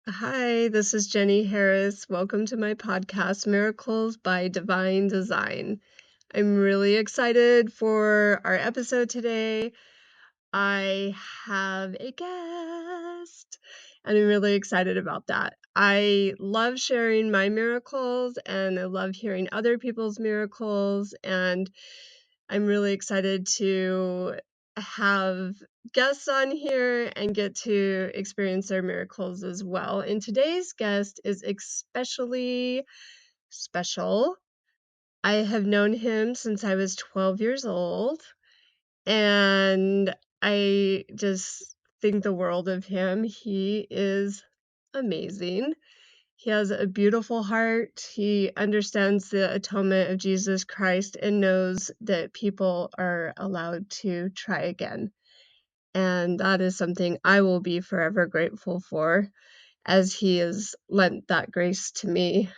Hi, this is Jenny Harris. Welcome to my podcast, Miracles by Divine Design. I'm really excited for our episode today. I have a guest, and I'm really excited about that. I love sharing my miracles, and I love hearing other people's miracles, and I'm really excited to have guests on here and get to experience their miracles as well. And today's guest is especially special. I have known him since I was 12 years old, and I just think the world of him. He is amazing. He has a beautiful heart. He understands the atonement of Jesus Christ and knows that people are allowed to try again. And that is something I will be forever grateful for, as he has lent that grace to me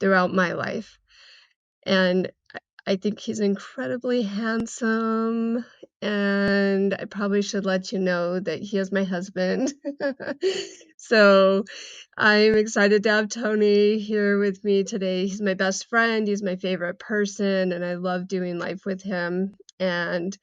throughout my life. And I think he's incredibly handsome, and I probably should let you know that he is my husband. So I'm excited to have Tony here with me today. He's my best friend, he's my favorite person, and I love doing life with him. And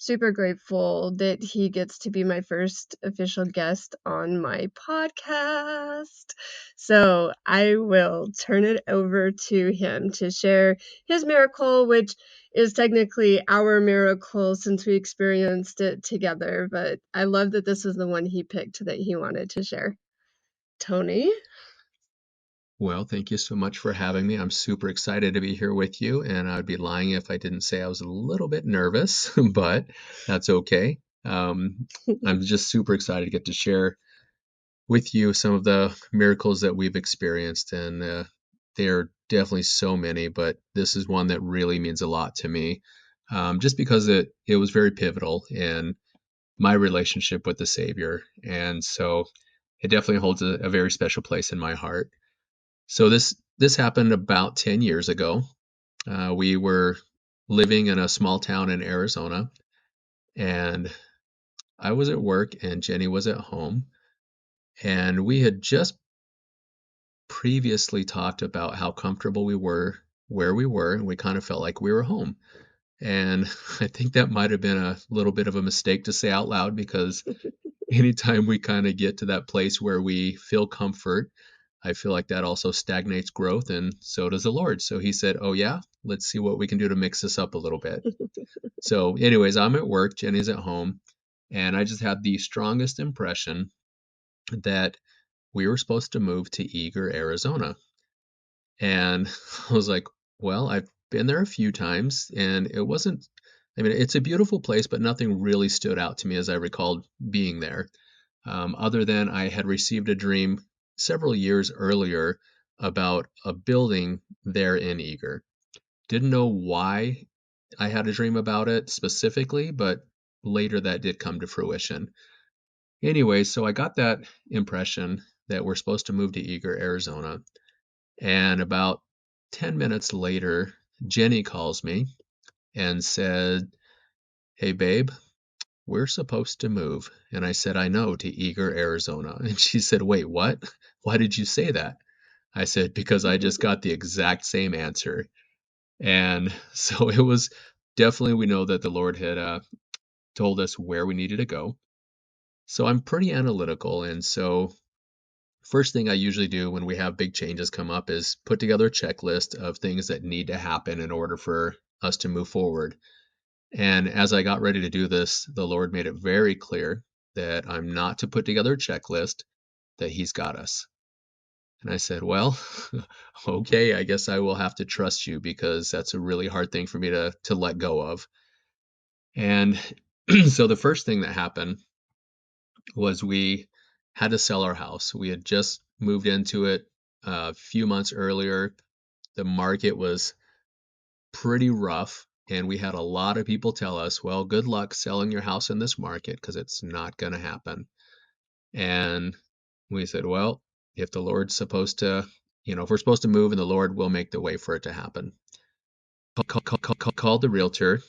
super grateful that he gets to be my first official guest on my podcast. So I will turn it over to him to share his miracle, which is technically our miracle since we experienced it together. But I love that this is the one he picked that he wanted to share. Tony? Well, thank you so much for having me. I'm super excited to be here with you, and I'd be lying if I didn't say I was a little bit nervous, but that's okay. I'm just super excited to get to share with you some of the miracles that we've experienced, and there are definitely so many, but this is one that really means a lot to me, just because it was very pivotal in my relationship with the Savior, and so it definitely holds a very special place in my heart. So this happened about 10 years ago. We were living in a small town in Arizona, and I was at work and Jenny was at home. And we had just previously talked about how comfortable we were where we were, and we kind of felt like we were home. And I think that might have been a little bit of a mistake to say out loud because anytime we kind of get to that place where we feel comfort, I feel like that also stagnates growth, and so does the Lord. So he said, "Oh, yeah, let's see what we can do to mix this up a little bit." So, anyways, I'm at work, Jenny's at home, and I just had the strongest impression that we were supposed to move to Eagar, Arizona. And I was like, well, I've been there a few times, and it wasn't, I mean, it's a beautiful place, but nothing really stood out to me as I recalled being there. Other than I had received a dream several years earlier about a building there in Eagar. Didn't know why I had a dream about it specifically, but later that did come to fruition. Anyway, so I got that impression that we're supposed to move to Eagar, Arizona. And about 10 minutes later, Jenny calls me and said, "Hey, babe, we're supposed to move." And I said, "I know, to Eagar, Arizona." And she said, "Wait, what? Why did you say that?" I said, "Because I just got the exact same answer." And so it was definitely, we know that the Lord had told us where we needed to go. So I'm pretty analytical. And so, first thing I usually do when we have big changes come up is put together a checklist of things that need to happen in order for us to move forward. And as I got ready to do this, the Lord made it very clear that I'm not to put together a checklist, that He's got us. And I said, well, okay, I guess I will have to trust you because that's a really hard thing for me to let go of. And so the first thing that happened was we had to sell our house. We had just moved into it a few months earlier. The market was pretty rough, and we had a lot of people tell us, well, good luck selling your house in this market because it's not going to happen. And we said, well, if the Lord's supposed to, if we're supposed to move and the Lord will make the way for it to happen. Called the realtor,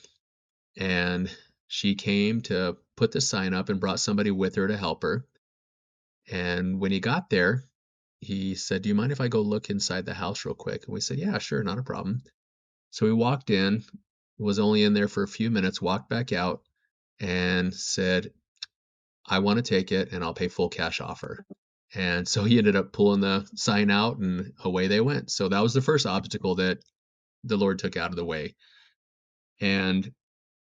and she came to put the sign up and brought somebody with her to help her. And when he got there, he said, "Do you mind if I go look inside the house real quick?" And we said, "Yeah, sure, not a problem." So we walked in, was only in there for a few minutes, walked back out, and said, "I want to take it, and I'll pay full cash offer." And so he ended up pulling the sign out, and away they went. So that was the first obstacle that the Lord took out of the way. And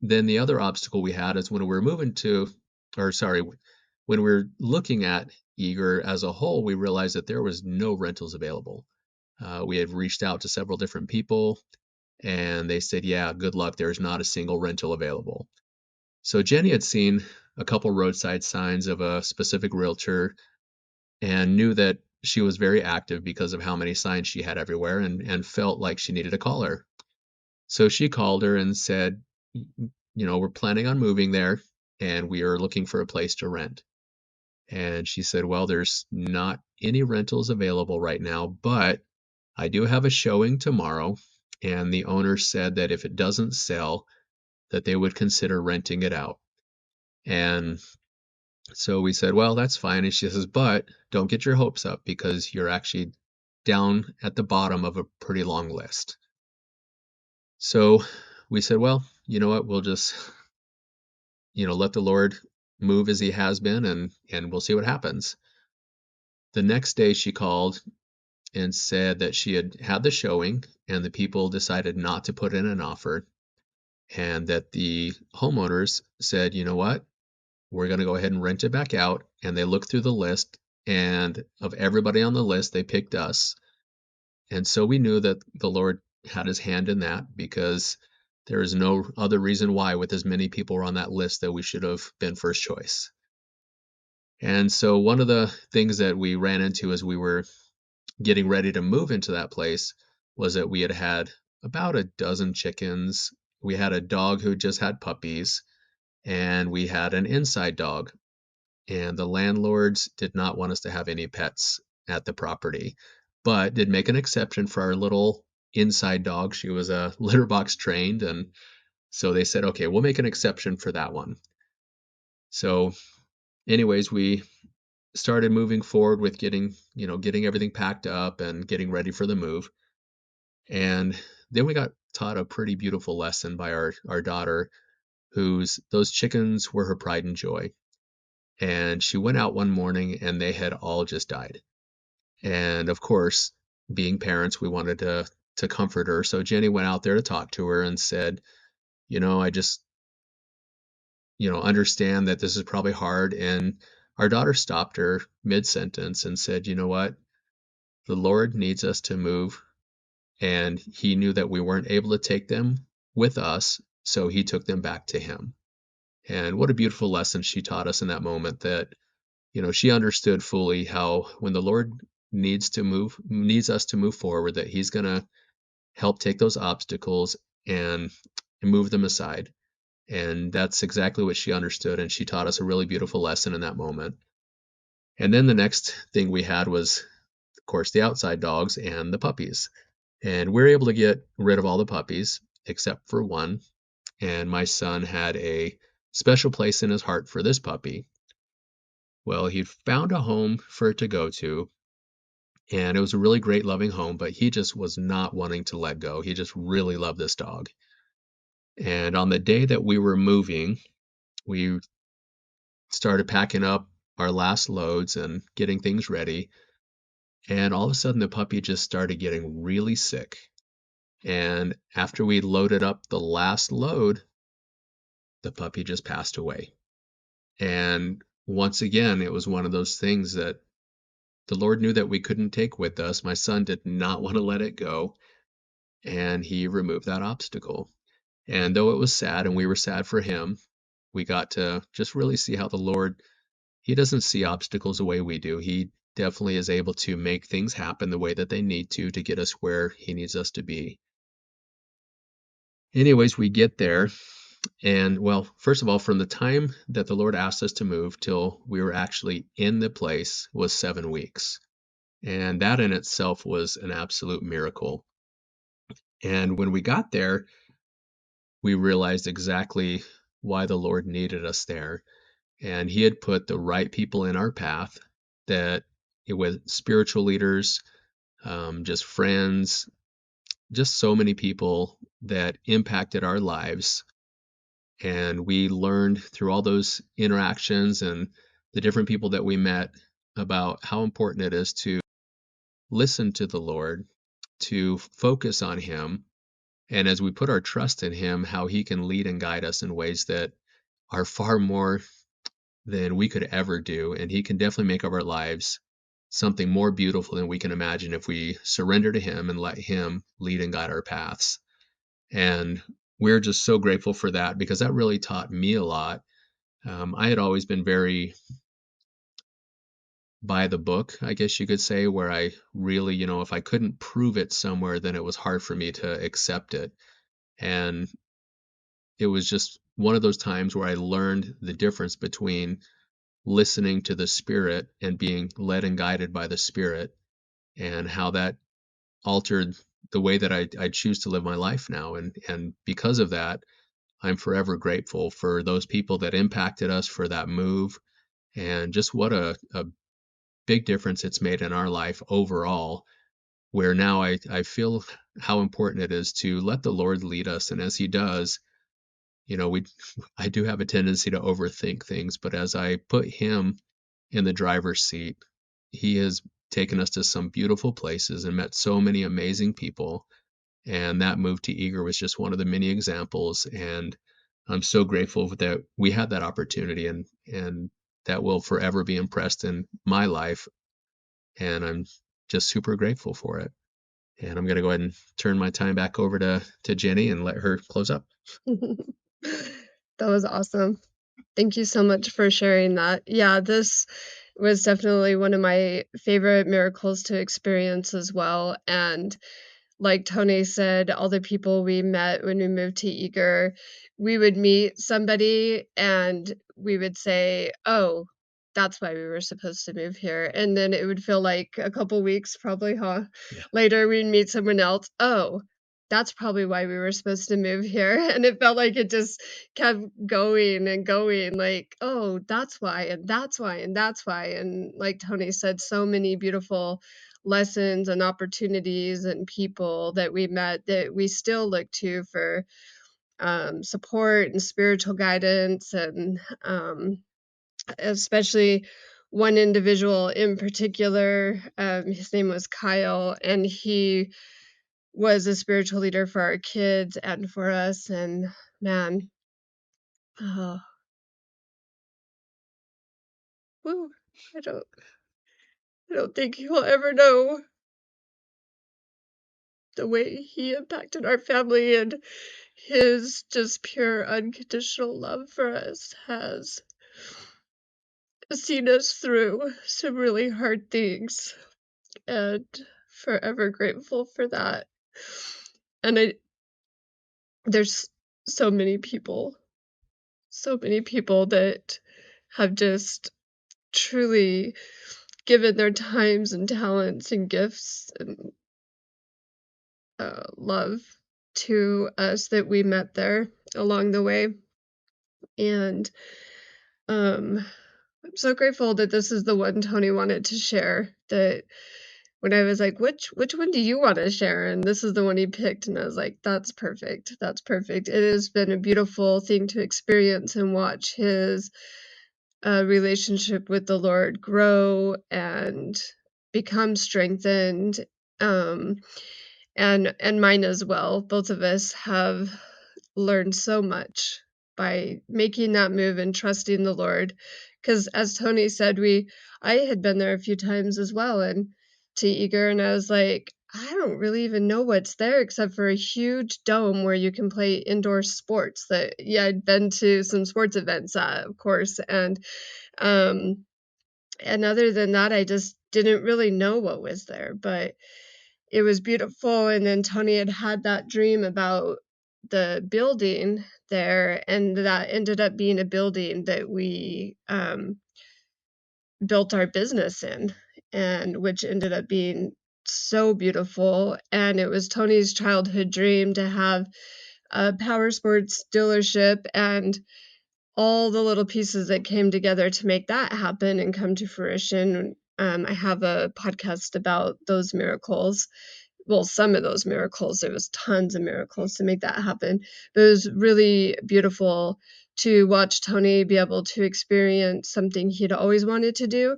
then the other obstacle we had is when we were moving to, or sorry, when we were looking at Eagar as a whole, we realized that there was no rentals available. We had reached out to several different people, and they said, "Yeah, good luck. There's not a single rental available." So Jenny had seen a couple roadside signs of a specific realtor and knew that she was very active because of how many signs she had everywhere, and felt like she needed to call her. So she called her and said, "We're planning on moving there, and we are looking for a place to rent." And she said, "Well, there's not any rentals available right now, but I do have a showing tomorrow." And the owner said that if it doesn't sell, that they would consider renting it out. And so we said, "Well, that's fine." And she says, "But don't get your hopes up because you're actually down at the bottom of a pretty long list." So we said, "Well, you know what? We'll just, let the Lord move as he has been, and we'll see what happens." The next day she called and said that she had had the showing and the people decided not to put in an offer, and that the homeowners said, "You know what? We're going to go ahead and rent it back out." And they looked through the list, and of everybody on the list, they picked us. And so we knew that the Lord had his hand in that, because there is no other reason why, with as many people on that list, that we should have been first choice. And so one of the things that we ran into as we were getting ready to move into that place was that we had had about a dozen chickens. We had a dog who just had puppies, and we had an inside dog. And the landlords did not want us to have any pets at the property, but did make an exception for our little inside dog. She was a litter box trained, and so they said, "Okay, we'll make an exception for that one." So, anyways, we started moving forward with getting everything packed up and getting ready for the move. And then we got taught a pretty beautiful lesson by our daughter, whose those chickens were her pride and joy. And she went out one morning and they had all just died. And of course, being parents, we wanted to comfort her. So Jenny went out there to talk to her and said, "I just, understand that this is probably hard." And our daughter stopped her mid-sentence and said, "You know what? The Lord needs us to move, and he knew that we weren't able to take them with us, so he took them back to him." And what a beautiful lesson she taught us in that moment, that she understood fully how when the Lord needs us to move forward, that he's going to help take those obstacles and move them aside. And that's exactly what she understood, and she taught us a really beautiful lesson in that moment. And then the next thing we had was, of course, the outside dogs and the puppies. And we were able to get rid of all the puppies except for one. And my son had a special place in his heart for this puppy. Well, he found a home for it to go to, and it was a really great, loving home, but he just was not wanting to let go. He just really loved this dog. And on the day that we were moving, we started packing up our last loads and getting things ready. And all of a sudden, the puppy just started getting really sick. And after we loaded up the last load, the puppy just passed away. And once again, it was one of those things that the Lord knew that we couldn't take with us. My son did not want to let it go, and he removed that obstacle. And though it was sad and we were sad for him, we got to just really see how the Lord, he doesn't see obstacles the way we do. He definitely is able to make things happen the way that they need to get us where he needs us to be. Anyways, we get there. And well, first of all, from the time that the Lord asked us to move till we were actually in the place was 7 weeks. And that in itself was an absolute miracle. And when we got there, we realized exactly why the Lord needed us there. And he had put the right people in our path that, with spiritual leaders, just friends, just so many people that impacted our lives. And we learned through all those interactions and the different people that we met about how important it is to listen to the Lord, to focus on Him, and as we put our trust in Him, how He can lead and guide us in ways that are far more than we could ever do. And He can definitely make of our lives something more beautiful than we can imagine if we surrender to Him and let Him lead and guide our paths. And we're just so grateful for that because that really taught me a lot. I had always been very by the book, I guess you could say, where I really, if I couldn't prove it somewhere, then it was hard for me to accept it. And it was just one of those times where I learned the difference between listening to the Spirit and being led and guided by the Spirit, and how that altered the way that I choose to live my life now. And because of that, I'm forever grateful for those people that impacted us, for that move, and just what a big difference it's made in our life overall, where now I feel how important it is to let the Lord lead us. And as He does, we I do have a tendency to overthink things, but as I put Him in the driver's seat, He has taken us to some beautiful places and met so many amazing people. And that move to Eagar was just one of the many examples. And I'm so grateful that we had that opportunity, and that will forever be impressed in my life. And I'm just super grateful for it. And I'm going to go ahead and turn my time back over to Jenny and let her close up. That was awesome. Thank you so much for sharing that. Yeah, this was definitely one of my favorite miracles to experience as well. And like Tony said, all the people we met when we moved to Eagar, we would meet somebody and we would say, "Oh, that's why we were supposed to move here." And then it would feel like a couple weeks, probably, huh? Yeah. Later, we'd meet someone else. "Oh, that's probably why we were supposed to move here." And it felt like it just kept going and going, like, "Oh, that's why, and that's why, and that's why." And like Tony said, so many beautiful lessons and opportunities and people that we met that we still look to for support and spiritual guidance, and especially one individual in particular. His name was Kyle, and he was a spiritual leader for our kids and for us. And man, oh, woo, I don't, I don't think he'll ever know the way he impacted our family, and his just pure unconditional love for us has seen us through some really hard things, and forever grateful for that. And there's so many people, so many people that have just truly given their times and talents and gifts and love to us that we met there along the way. And I'm so grateful that this is the one Tony wanted to share. That when I was like, which one do you want to share? And this is the one he picked, and I was like, that's perfect. That's perfect. It has been a beautiful thing to experience and watch his relationship with the Lord grow and become strengthened. Um, and mine as well. Both of us have learned so much by making that move and trusting the Lord. Because as Tony said, I had been there a few times as well, and to Eagar, and I was like, I don't really even know what's there except for a huge dome where you can play indoor sports. That, yeah, I'd been to some sports events, of course, um, and other than that, I just didn't really know what was there, but it was beautiful. And then Tony had that dream about the building there, and that ended up being a building that we built our business in, and which ended up being so beautiful. And it was Tony's childhood dream to have a power sports dealership, and all the little pieces that came together to make that happen and come to fruition I have a podcast about those miracles. Well, some of those miracles. There was tons of miracles to make that happen. But it was really beautiful to watch Tony be able to experience something he'd always wanted to do,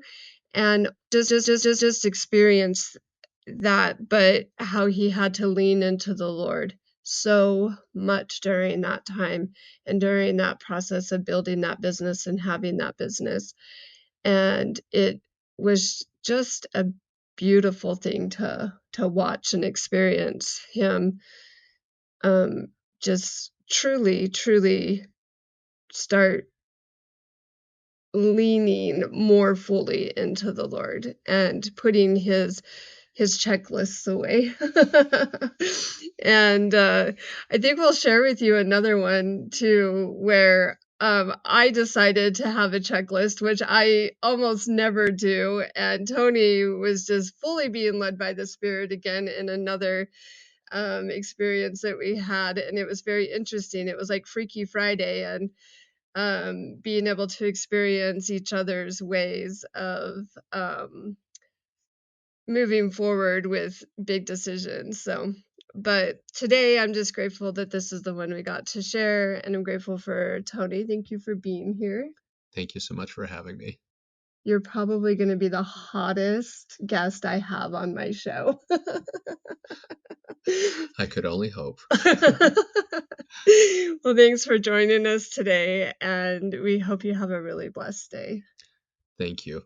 and just experience that, but how he had to lean into the Lord so much during that time and during that process of building that business and having that business. And it was just a beautiful thing to watch and experience him, um, just truly start leaning more fully into the Lord and putting his checklists away. And I think we'll share with you another one too, where I decided to have a checklist, which I almost never do. And Tony was just fully being led by the Spirit again in another experience that we had. And it was very interesting. It was like Freaky Friday, and being able to experience each other's ways of moving forward with big decisions. So, but today I'm just grateful that this is the one we got to share, and I'm grateful for Tony. Thank you for being here. Thank you so much for having me. You're probably going to be the hottest guest I have on my show. I could only hope. Well, thanks for joining us today, and we hope you have a really blessed day. Thank you.